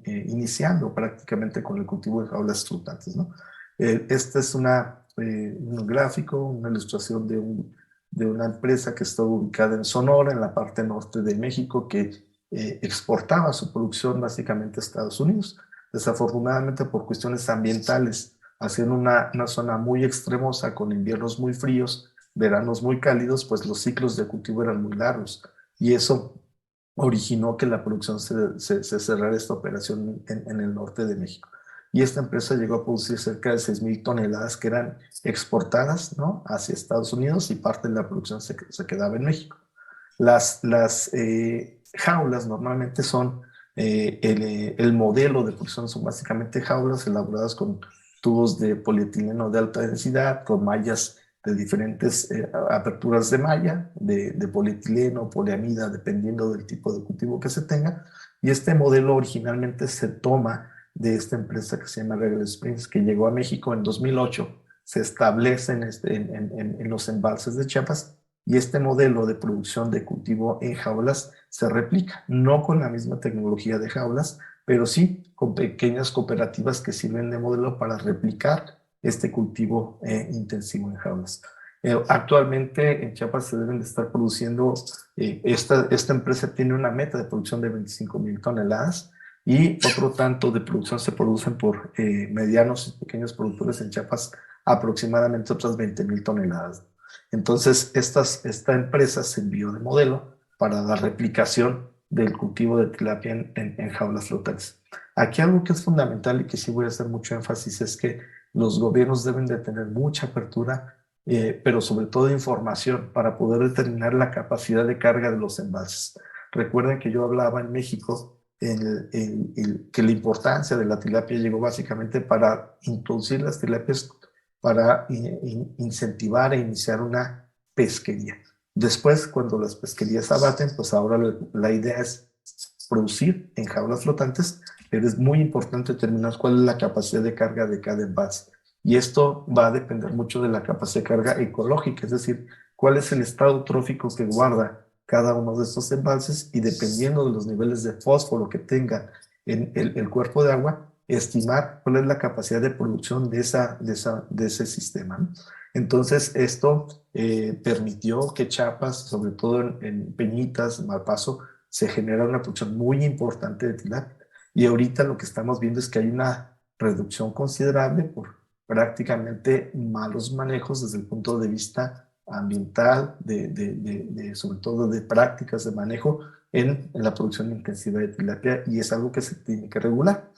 iniciando prácticamente con el cultivo de jaulas flotantes, ¿no? Este es un gráfico, una ilustración de una empresa que está ubicada en Sonora, en la parte norte de México, que exportaba su producción básicamente a Estados Unidos. Desafortunadamente, por cuestiones ambientales, haciendo una zona muy extremosa, con inviernos muy fríos, veranos muy cálidos, pues los ciclos de cultivo eran muy largos. Y eso originó que la producción se cerrara esta operación en el norte de México. Y esta empresa llegó a producir cerca de 6,000 toneladas que eran exportadas, ¿no?, hacia Estados Unidos, y parte de la producción se quedaba en México. Las jaulas normalmente son, el modelo de producción son básicamente jaulas elaboradas con tubos de polietileno de alta densidad, con mallas de diferentes aperturas de malla, de polietileno, poliamida, dependiendo del tipo de cultivo que se tenga. Y este modelo originalmente se toma de esta empresa que se llama Regal Springs, que llegó a México en 2008, se establece en los embalses de Chiapas, y este modelo de producción de cultivo en jaulas se replica, no con la misma tecnología de jaulas, pero sí con pequeñas cooperativas que sirven de modelo para replicar este cultivo intensivo en jaulas. Actualmente en Chiapas se deben de estar produciendo, esta empresa tiene una meta de producción de 25,000 toneladas, y otro tanto de producción se producen por medianos y pequeños productores en Chiapas, aproximadamente otras 20,000 toneladas. Entonces, esta empresa se envió de modelo para la replicación del cultivo de tilapia en jaulas flotantes. Aquí algo que es fundamental y que sí voy a hacer mucho énfasis es que los gobiernos deben de tener mucha apertura, pero sobre todo información para poder determinar la capacidad de carga de los embalses. Recuerden que yo hablaba en México que la importancia de la tilapia llegó básicamente para introducir las tilapias, para incentivar e iniciar una pesquería. Después, cuando las pesquerías abaten, pues ahora la idea es producir en jaulas flotantes, pero es muy importante determinar cuál es la capacidad de carga de cada envase. Y esto va a depender mucho de la capacidad de carga ecológica, es decir, cuál es el estado trófico que guarda cada uno de estos embalses, y dependiendo de los niveles de fósforo que tenga en el cuerpo de agua, estimar cuál es la capacidad de producción de ese sistema, ¿no? Entonces, esto permitió que Chiapas, sobre todo en Peñitas, Malpaso, se genera una producción muy importante de tilapia. Y ahorita lo que estamos viendo es que hay una reducción considerable por prácticamente malos manejos desde el punto de vista ambiental, sobre todo de prácticas de manejo en la producción intensiva de tilapia, y es algo que se tiene que regular.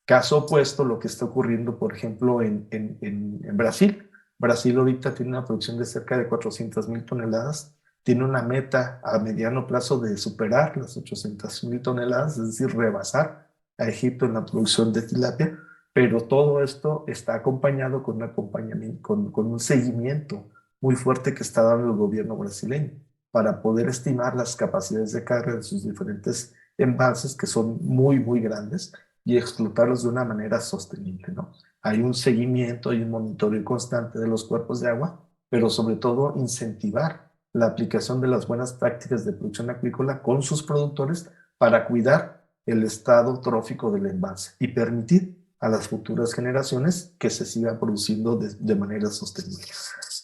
Caso opuesto, lo que está ocurriendo, por ejemplo, en Brasil. Brasil ahorita tiene una producción de cerca de 400,000 toneladas, tiene una meta a mediano plazo de superar las 800,000 toneladas, es decir, rebasar a Egipto en la producción de tilapia, pero todo esto está acompañado con un seguimiento muy fuerte que está dando el gobierno brasileño. para poder estimar las capacidades de carga de sus diferentes embalses, que son muy, muy grandes, y explotarlos de una manera sostenible, ¿no? Hay un seguimiento y un monitoreo constante de los cuerpos de agua, pero sobre todo incentivar la aplicación de las buenas prácticas de producción acuícola con sus productores para cuidar el estado trófico del embalse y permitir a las futuras generaciones que se siga produciendo de manera sostenible.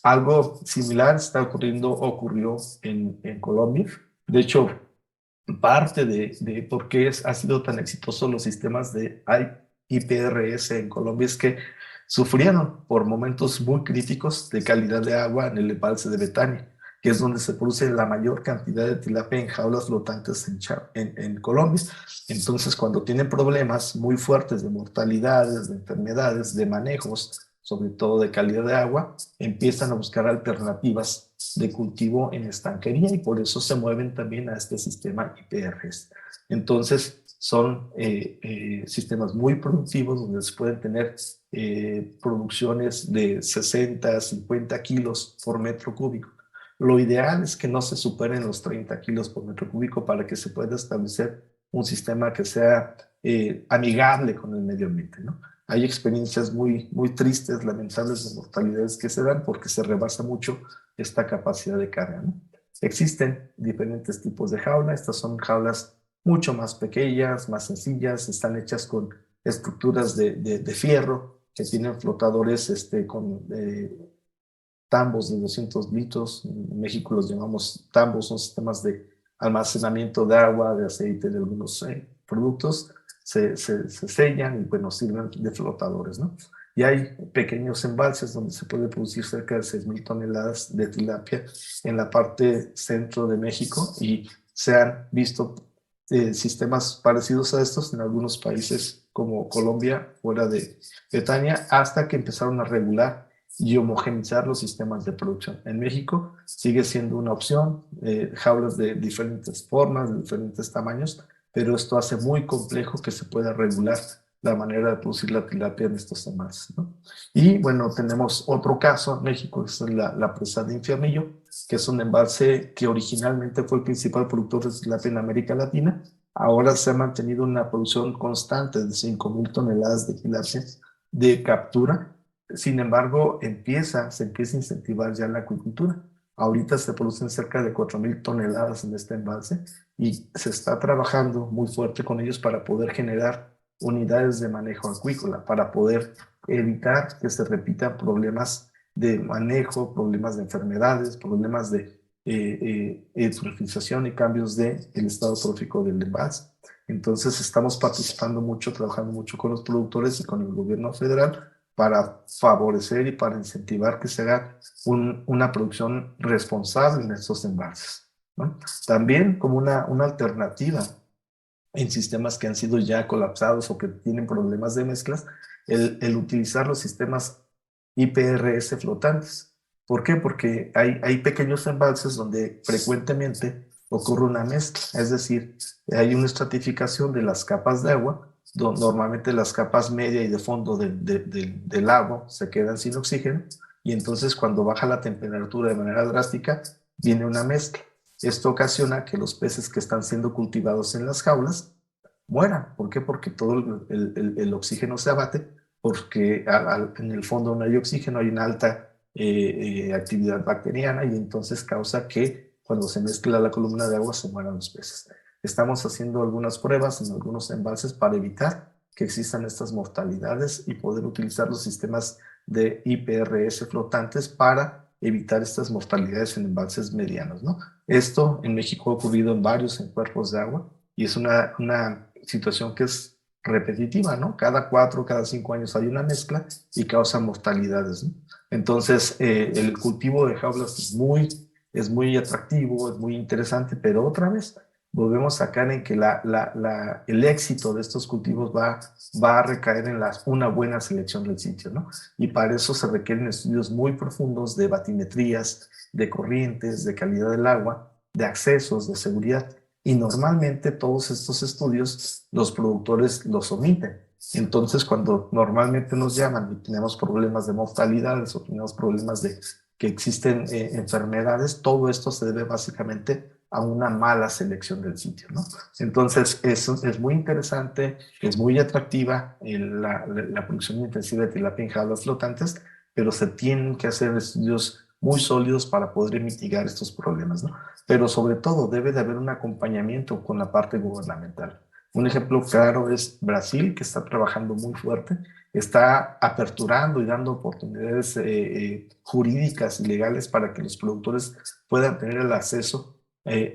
Algo similar ocurrió en Colombia. De hecho, parte de por qué ha sido tan exitoso los sistemas de IPRS en Colombia es que sufrieron por momentos muy críticos de calidad de agua en el embalse de Betania, que es donde se produce la mayor cantidad de tilapia en jaulas flotantes en Colombia. Entonces, cuando tienen problemas muy fuertes de mortalidades, de enfermedades, de manejos, sobre todo de calidad de agua, empiezan a buscar alternativas de cultivo en estanquería y por eso se mueven también a este sistema IPRS. Entonces, son sistemas muy productivos donde se pueden tener producciones de 60, 50 kilos por metro cúbico. Lo ideal es que no se superen los 30 kilos por metro cúbico para que se pueda establecer un sistema que sea amigable con el medio ambiente, ¿no? Hay experiencias muy, muy tristes, lamentables de mortalidades que se dan porque se rebasa mucho esta capacidad de carga, ¿no? Existen diferentes tipos de jaula. Estas son jaulas mucho más pequeñas, más sencillas, están hechas con estructuras de fierro que tienen flotadores con tambos de 200 litros. En México los llamamos tambos, son sistemas de almacenamiento de agua, de aceite, de algunos productos. Se sellan y bueno, sirven de flotadores, ¿no? Y hay pequeños embalses donde se puede producir cerca de 6,000 toneladas de tilapia en la parte centro de México y se han visto sistemas parecidos a estos en algunos países como Colombia, fuera de Bretaña, hasta que empezaron a regular y homogenizar los sistemas de producción. En México sigue siendo una opción, jaulas de diferentes formas, de diferentes tamaños, pero esto hace muy complejo que se pueda regular la manera de producir la tilapia en estos embalses, ¿no? Y bueno, tenemos otro caso en México, que es la presa de Infiernillo, que es un embalse que originalmente fue el principal productor de tilapia en América Latina. Ahora se ha mantenido una producción constante de 5,000 toneladas de tilapia de captura. Sin embargo, se empieza a incentivar ya la acuicultura. Ahorita se producen cerca de 4,000 toneladas en este embalse y se está trabajando muy fuerte con ellos para poder generar unidades de manejo acuícola, para poder evitar que se repitan problemas de manejo, problemas de enfermedades, problemas de eutrofización y cambios del estado trófico del embalse. Entonces estamos participando mucho, trabajando mucho con los productores y con el gobierno federal para favorecer y para incentivar que se haga una producción responsable en estos embalses, ¿no? También como una alternativa en sistemas que han sido ya colapsados o que tienen problemas de mezclas, el utilizar los sistemas IPRS flotantes. ¿Por qué? Porque hay pequeños embalses donde frecuentemente ocurre una mezcla, es decir, hay una estratificación de las capas de agua, donde normalmente las capas media y de fondo del agua se quedan sin oxígeno, y entonces cuando baja la temperatura de manera drástica, viene una mezcla. Esto ocasiona que los peces que están siendo cultivados en las jaulas mueran. ¿Por qué? Porque todo el oxígeno se abate, porque en el fondo no hay oxígeno, hay una alta actividad bacteriana y entonces causa que cuando se mezcla la columna de agua se mueran los peces. Estamos haciendo algunas pruebas en algunos embalses para evitar que existan estas mortalidades y poder utilizar los sistemas de IPRS flotantes para evitar estas mortalidades en embalses medianos, ¿no? Esto en México ha ocurrido en varios cuerpos de agua y es una situación que es repetitiva, ¿no? Cada 4, cada 5 años hay una mezcla y causa mortalidades, ¿no? Entonces, el cultivo de jaulas es muy atractivo, es muy interesante, pero otra vez volvemos a caer en que el éxito de estos cultivos va a recaer en una buena selección del sitio, ¿no? Y para eso se requieren estudios muy profundos de batimetrías, de corrientes, de calidad del agua, de accesos, de seguridad. Y normalmente todos estos estudios los productores los omiten. Entonces, cuando normalmente nos llaman y tenemos problemas de mortalidades o tenemos problemas de que existen enfermedades, todo esto se debe básicamente a una mala selección del sitio, ¿no? Entonces, eso es muy interesante, es muy atractiva la producción intensiva de tilapia en jaulas flotantes, pero se tienen que hacer estudios muy sólidos para poder mitigar estos problemas, ¿no? Pero sobre todo debe de haber un acompañamiento con la parte gubernamental. Un ejemplo claro es Brasil, que está trabajando muy fuerte, está aperturando y dando oportunidades jurídicas y legales para que los productores puedan tener el acceso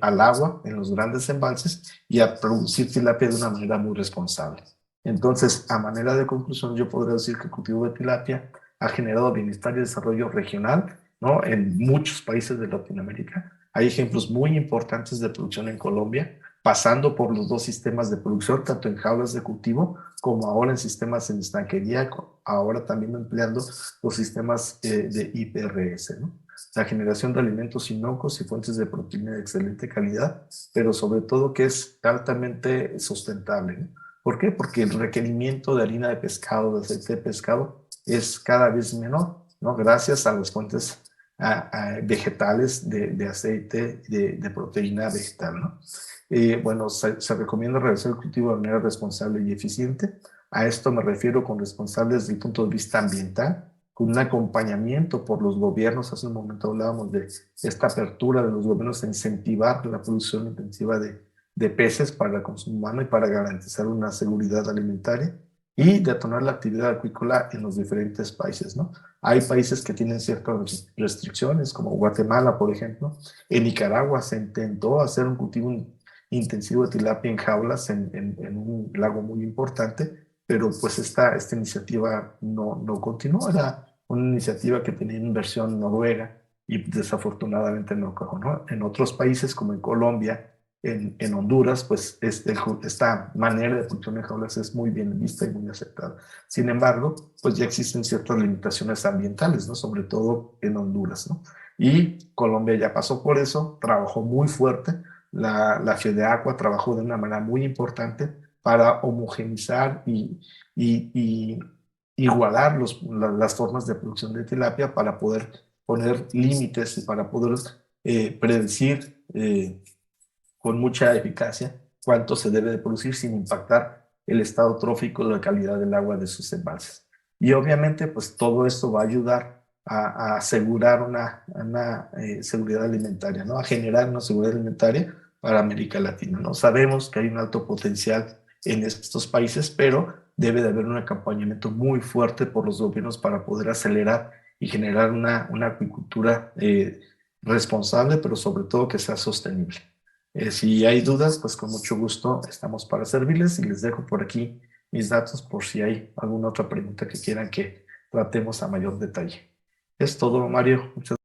al agua en los grandes embalses y a producir tilapia de una manera muy responsable. Entonces, a manera de conclusión, yo podría decir que el cultivo de tilapia ha generado bienestar y desarrollo regional, ¿no? En muchos países de Latinoamérica. Hay ejemplos muy importantes de producción en Colombia, pasando por los dos sistemas de producción, tanto en jaulas de cultivo como ahora en sistemas en estanquería, ahora también empleando los sistemas de IPRS, ¿no? La generación de alimentos inocuos y fuentes de proteína de excelente calidad, pero sobre todo que es altamente sustentable, ¿no? ¿Por qué? Porque el requerimiento de harina de pescado, de aceite de pescado, es cada vez menor, ¿no? Gracias a las fuentes vegetales de aceite, de proteína vegetal, ¿no? Bueno, se recomienda realizar el cultivo de manera responsable y eficiente. A esto me refiero con responsable desde el punto de vista ambiental, con un acompañamiento por los gobiernos. Hace un momento hablábamos de esta apertura de los gobiernos a incentivar la producción intensiva de peces para el consumo humano y para garantizar una seguridad alimentaria y detonar la actividad acuícola en los diferentes países, ¿no? Hay países que tienen ciertas restricciones, como Guatemala, por ejemplo. En Nicaragua se intentó hacer un cultivo intensivo de tilapia en jaulas en un lago muy importante, pero pues esta iniciativa no continuó. Era una iniciativa que tenía inversión noruega y desafortunadamente no cojó, ¿no? En otros países como en Colombia, en Honduras, pues esta manera de producción en jaulas es muy bien vista y muy aceptada. Sin embargo, pues ya existen ciertas limitaciones ambientales, ¿no? Sobre todo en Honduras, ¿no? Y Colombia ya pasó por eso, trabajó muy fuerte. La FEDEACUA trabajó de una manera muy importante para homogenizar y igualar las formas de producción de tilapia para poder poner límites y para poder predecir con mucha eficacia cuánto se debe de producir sin impactar el estado trófico y la calidad del agua de sus embalses. Y obviamente, pues todo esto va a ayudar a asegurar una seguridad alimentaria, ¿no? A generar una seguridad alimentaria para América Latina, ¿no? Sabemos que hay un alto potencial en estos países, pero debe de haber un acompañamiento muy fuerte por los gobiernos para poder acelerar y generar una acuicultura responsable, pero sobre todo que sea sostenible. Si hay dudas, pues con mucho gusto estamos para servirles y les dejo por aquí mis datos por si hay alguna otra pregunta que quieran que tratemos a mayor detalle. Es todo, Mario. Muchas